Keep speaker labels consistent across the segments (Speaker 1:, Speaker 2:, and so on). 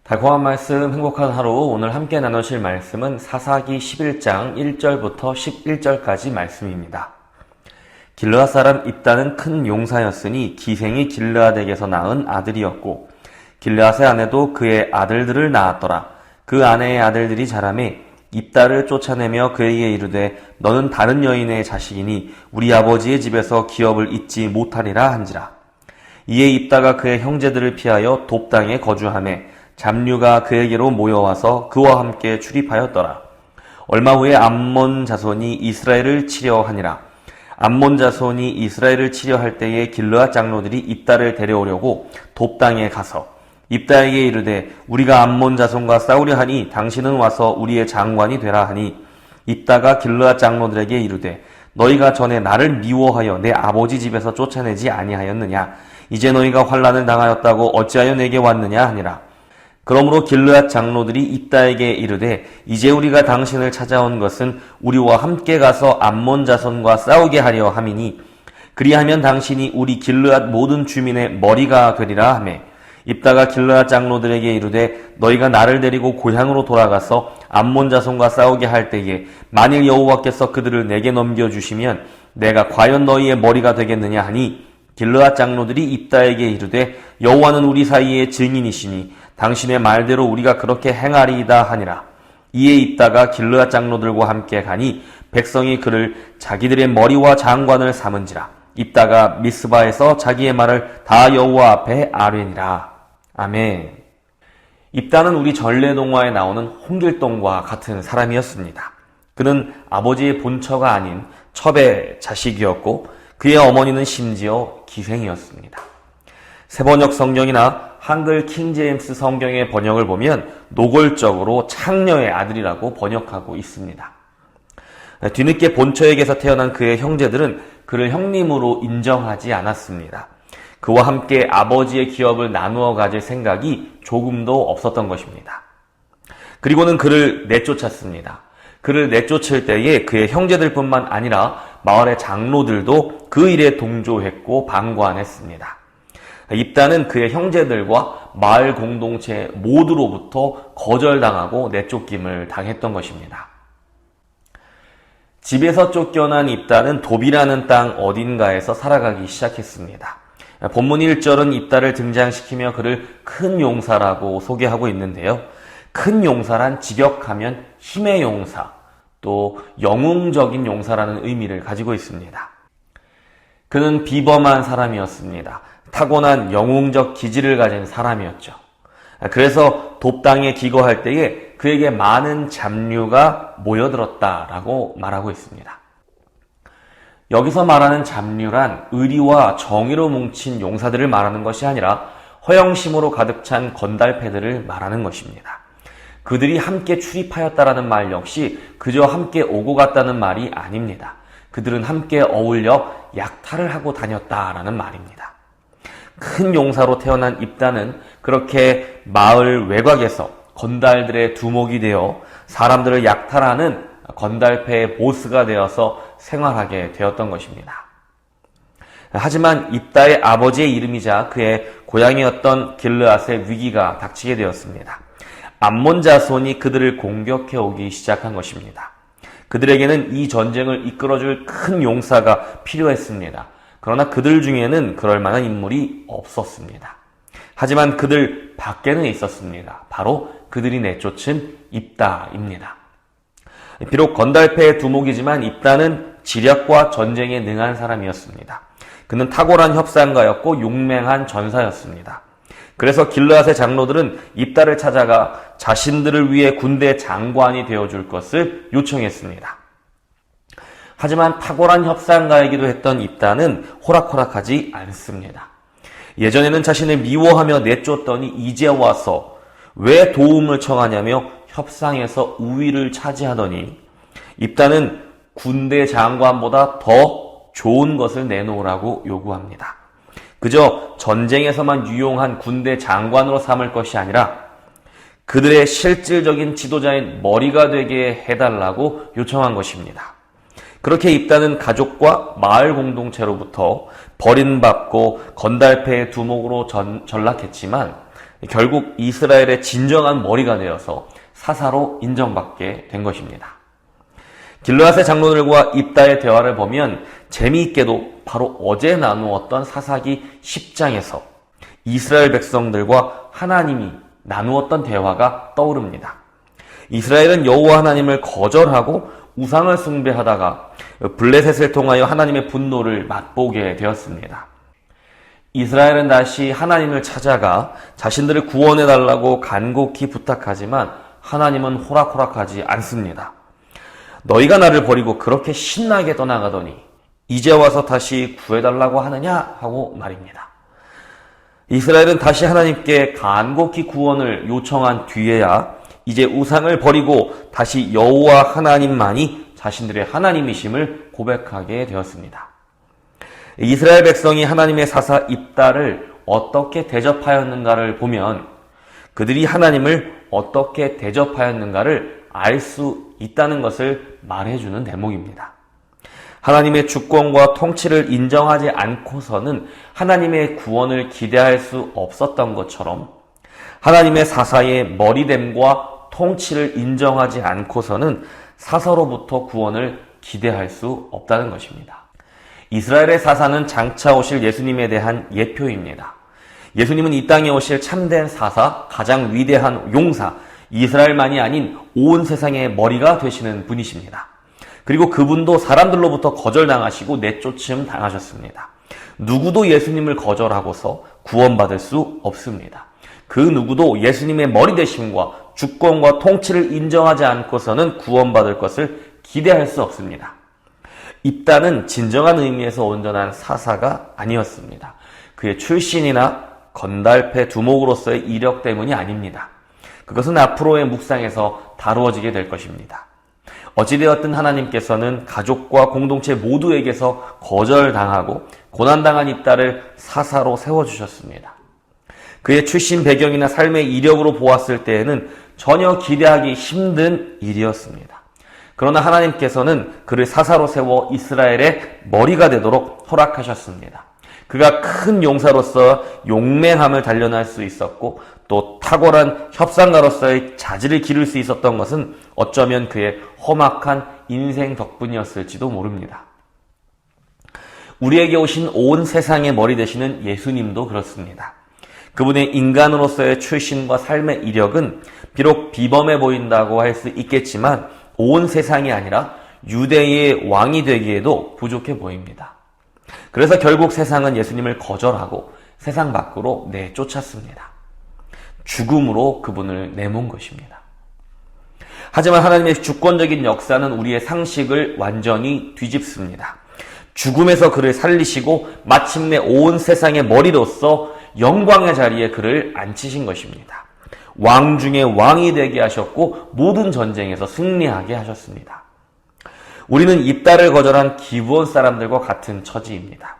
Speaker 1: 달콤한 말씀, 행복한 하루. 오늘 함께 나누실 말씀은 사사기 11장 1절부터 11절까지 말씀입니다. 길르앗 사람 입다는 큰 용사였으니 기생이 길르앗에게서 낳은 아들이었고 길르앗의 아내도 그의 아들들을 낳았더라. 그 아내의 아들들이 자라매 입다를 쫓아내며 그에게 이르되 너는 다른 여인의 자식이니 우리 아버지의 집에서 기업을 잊지 못하리라 한지라. 이에 입다가 그의 형제들을 피하여 돕당에 거주하매 잡류가 그에게로 모여와서 그와 함께 출입하였더라. 얼마 후에 암몬 자손이 이스라엘을 치려 하니라. 암몬 자손이 이스라엘을 치려 할 때에 길르앗 장로들이 입다를 데려오려고 돕당에 가서 입다에게 이르되 우리가 암몬 자손과 싸우려 하니 당신은 와서 우리의 장관이 되라 하니 입다가 길르앗 장로들에게 이르되 너희가 전에 나를 미워하여 내 아버지 집에서 쫓아내지 아니하였느냐. 이제 너희가 환난을 당하였다고 어찌하여 내게 왔느냐 하니라. 그러므로 길르앗 장로들이 입다에게 이르되 이제 우리가 당신을 찾아온 것은 우리와 함께 가서 암몬 자손과 싸우게 하려 함이니 그리하면 당신이 우리 길르앗 모든 주민의 머리가 되리라 하매 입다가 길르앗 장로들에게 이르되 너희가 나를 데리고 고향으로 돌아가서 암몬 자손과 싸우게 할 때에 만일 여호와께서 그들을 내게 넘겨주시면 내가 과연 너희의 머리가 되겠느냐 하니 길르앗 장로들이 입다에게 이르되 여호와는 우리 사이의 증인이시니 당신의 말대로 우리가 그렇게 행하리이다 하니라. 이에 입다가 길르앗 장로들과 함께 가니 백성이 그를 자기들의 머리와 장관을 삼은지라. 입다가 미스바에서 자기의 말을 다 여호와 앞에 아뢰니라. 아멘. 입다는 우리 전래동화에 나오는 홍길동과 같은 사람이었습니다. 그는 아버지의 본처가 아닌 첩의 자식이었고 그의 어머니는 심지어 기생이었습니다. 새번역 성경이나 한글 킹제임스 성경의 번역을 보면 노골적으로 창녀의 아들이라고 번역하고 있습니다. 뒤늦게 본처에게서 태어난 그의 형제들은 그를 형님으로 인정하지 않았습니다. 그와 함께 아버지의 기업을 나누어 가질 생각이 조금도 없었던 것입니다. 그리고는 그를 내쫓았습니다. 그를 내쫓을 때에 그의 형제들뿐만 아니라 마을의 장로들도 그 일에 동조했고 방관했습니다. 입다는 그의 형제들과 마을 공동체 모두로부터 거절당하고 내쫓김을 당했던 것입니다. 집에서 쫓겨난 입다는 돕이라는 땅 어딘가에서 살아가기 시작했습니다. 본문 1절은 입다를 등장시키며 그를 큰 용사라고 소개하고 있는데요. 큰 용사란 직역하면 힘의 용사, 또 영웅적인 용사라는 의미를 가지고 있습니다. 그는 비범한 사람이었습니다. 타고난 영웅적 기질을 가진 사람이었죠. 그래서 돕당에 기거할 때에 그에게 많은 잡류가 모여들었다라고 말하고 있습니다. 여기서 말하는 잡류란 의리와 정의로 뭉친 용사들을 말하는 것이 아니라 허영심으로 가득 찬 건달패들을 말하는 것입니다. 그들이 함께 출입하였다라는 말 역시 그저 함께 오고 갔다는 말이 아닙니다. 그들은 함께 어울려 약탈을 하고 다녔다라는 말입니다. 큰 용사로 태어난 입다는 그렇게 마을 외곽에서 건달들의 두목이 되어 사람들을 약탈하는 건달패의 보스가 되어서 생활하게 되었던 것입니다. 하지만 입다의 아버지의 이름이자 그의 고향이었던 길르앗의 위기가 닥치게 되었습니다. 암몬 자손이 그들을 공격해 오기 시작한 것입니다. 그들에게는 이 전쟁을 이끌어줄 큰 용사가 필요했습니다. 그러나 그들 중에는 그럴 만한 인물이 없었습니다. 하지만 그들 밖에는 있었습니다. 바로 그들이 내쫓은 입다입니다. 비록 건달패의 두목이지만 입다는 지략과 전쟁에 능한 사람이었습니다. 그는 탁월한 협상가였고 용맹한 전사였습니다. 그래서 길르앗의 장로들은 입다를 찾아가 자신들을 위해 군대 장관이 되어줄 것을 요청했습니다. 하지만 탁월한 협상가이기도 했던 입다는 호락호락하지 않습니다. 예전에는 자신을 미워하며 내쫓더니 이제 와서 왜 도움을 청하냐며 협상에서 우위를 차지하더니 입다는 군대 장관보다 더 좋은 것을 내놓으라고 요구합니다. 그저 전쟁에서만 유용한 군대 장관으로 삼을 것이 아니라 그들의 실질적인 지도자인 머리가 되게 해달라고 요청한 것입니다. 그렇게 입다는 가족과 마을 공동체로부터 버림받고 건달패의 두목으로 전락했지만 결국 이스라엘의 진정한 머리가 되어서 사사로 인정받게 된 것입니다. 길르앗의 장로들과 입다의 대화를 보면 재미있게도 바로 어제 나누었던 사사기 10장에서 이스라엘 백성들과 하나님이 나누었던 대화가 떠오릅니다. 이스라엘은 여호와 하나님을 거절하고 우상을 숭배하다가 블레셋을 통하여 하나님의 분노를 맛보게 되었습니다. 이스라엘은 다시 하나님을 찾아가 자신들을 구원해달라고 간곡히 부탁하지만 하나님은 호락호락하지 않습니다. 너희가 나를 버리고 그렇게 신나게 떠나가더니 이제 와서 다시 구해달라고 하느냐 하고 말입니다. 이스라엘은 다시 하나님께 간곡히 구원을 요청한 뒤에야 이제 우상을 버리고 다시 여호와 하나님만이 자신들의 하나님이심을 고백하게 되었습니다. 이스라엘 백성이 하나님의 사사 입다를 어떻게 대접하였는가를 보면 그들이 하나님을 어떻게 대접하였는가를 알 수 있다는 것을 말해주는 대목입니다. 하나님의 주권과 통치를 인정하지 않고서는 하나님의 구원을 기대할 수 없었던 것처럼 하나님의 사사의 머리됨과 통치를 인정하지 않고서는 사사로부터 구원을 기대할 수 없다는 것입니다. 이스라엘의 사사는 장차 오실 예수님에 대한 예표입니다. 예수님은 이 땅에 오실 참된 사사, 가장 위대한 용사, 이스라엘만이 아닌 온 세상의 머리가 되시는 분이십니다. 그리고 그분도 사람들로부터 거절당하시고 내쫓음 당하셨습니다. 누구도 예수님을 거절하고서 구원받을 수 없습니다. 그 누구도 예수님의 머리 되심과 주권과 통치를 인정하지 않고서는 구원받을 것을 기대할 수 없습니다. 입다는 진정한 의미에서 온전한 사사가 아니었습니다. 그의 출신이나 건달패 두목으로서의 이력 때문이 아닙니다. 그것은 앞으로의 묵상에서 다루어지게 될 것입니다. 어찌되었든 하나님께서는 가족과 공동체 모두에게서 거절당하고 고난당한 입다를 사사로 세워주셨습니다. 그의 출신 배경이나 삶의 이력으로 보았을 때에는 전혀 기대하기 힘든 일이었습니다. 그러나 하나님께서는 그를 사사로 세워 이스라엘의 머리가 되도록 허락하셨습니다. 그가 큰 용사로서 용맹함을 단련할 수 있었고 또 탁월한 협상가로서의 자질을 기를 수 있었던 것은 어쩌면 그의 험악한 인생 덕분이었을지도 모릅니다. 우리에게 오신 온 세상의 머리 되시는 예수님도 그렇습니다. 그분의 인간으로서의 출신과 삶의 이력은 비록 비범해 보인다고 할 수 있겠지만 온 세상이 아니라 유대의 왕이 되기에도 부족해 보입니다. 그래서 결국 세상은 예수님을 거절하고 세상 밖으로 내쫓았습니다. 죽음으로 그분을 내몬 것입니다. 하지만 하나님의 주권적인 역사는 우리의 상식을 완전히 뒤집습니다. 죽음에서 그를 살리시고 마침내 온 세상의 머리로서 영광의 자리에 그를 앉히신 것입니다. 왕 중에 왕이 되게 하셨고 모든 전쟁에서 승리하게 하셨습니다. 우리는 입다를 거절한 기브온 사람들과 같은 처지입니다.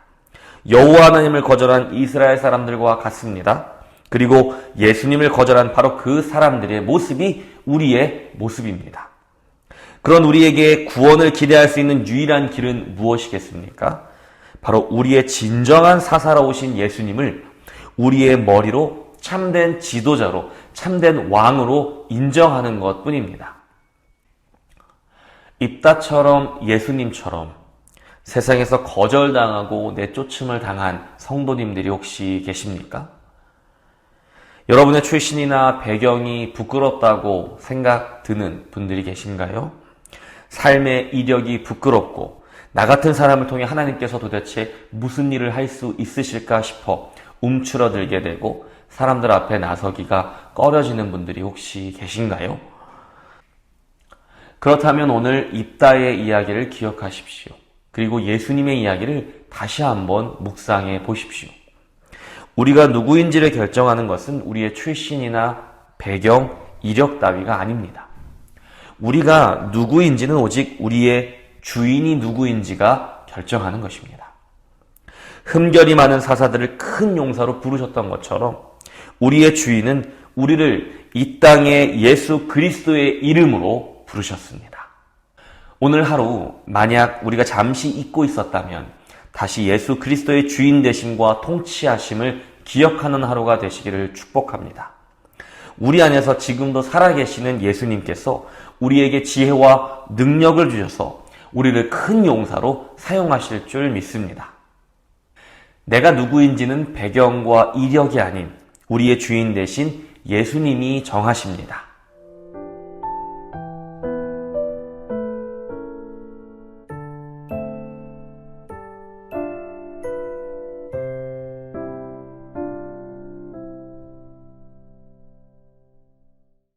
Speaker 1: 여호와 하나님을 거절한 이스라엘 사람들과 같습니다. 그리고 예수님을 거절한 바로 그 사람들의 모습이 우리의 모습입니다. 그런 우리에게 구원을 기대할 수 있는 유일한 길은 무엇이겠습니까? 바로 우리의 진정한 사사로 오신 예수님을 우리의 머리로 참된 지도자로, 참된 왕으로 인정하는 것뿐입니다. 입다처럼 예수님처럼 세상에서 거절당하고 내쫓음을 당한 성도님들이 혹시 계십니까? 여러분의 출신이나 배경이 부끄럽다고 생각드는 분들이 계신가요? 삶의 이력이 부끄럽고 나 같은 사람을 통해 하나님께서 도대체 무슨 일을 할 수 있으실까 싶어 움츠러들게 되고 사람들 앞에 나서기가 꺼려지는 분들이 혹시 계신가요? 그렇다면 오늘 입다의 이야기를 기억하십시오. 그리고 예수님의 이야기를 다시 한번 묵상해 보십시오. 우리가 누구인지를 결정하는 것은 우리의 출신이나 배경, 이력 따위가 아닙니다. 우리가 누구인지는 오직 우리의 주인이 누구인지가 결정하는 것입니다. 흠결이 많은 사사들을 큰 용사로 부르셨던 것처럼 우리의 주인은 우리를 이 땅에 예수 그리스도의 이름으로 부르셨습니다. 오늘 하루 만약 우리가 잠시 잊고 있었다면 다시 예수 그리스도의 주인 되심과 통치하심을 기억하는 하루가 되시기를 축복합니다. 우리 안에서 지금도 살아계시는 예수님께서 우리에게 지혜와 능력을 주셔서 우리를 큰 용사로 사용하실 줄 믿습니다. 내가 누구인지는 배경과 이력이 아닌 우리의 주인 되신 예수님이 정하십니다.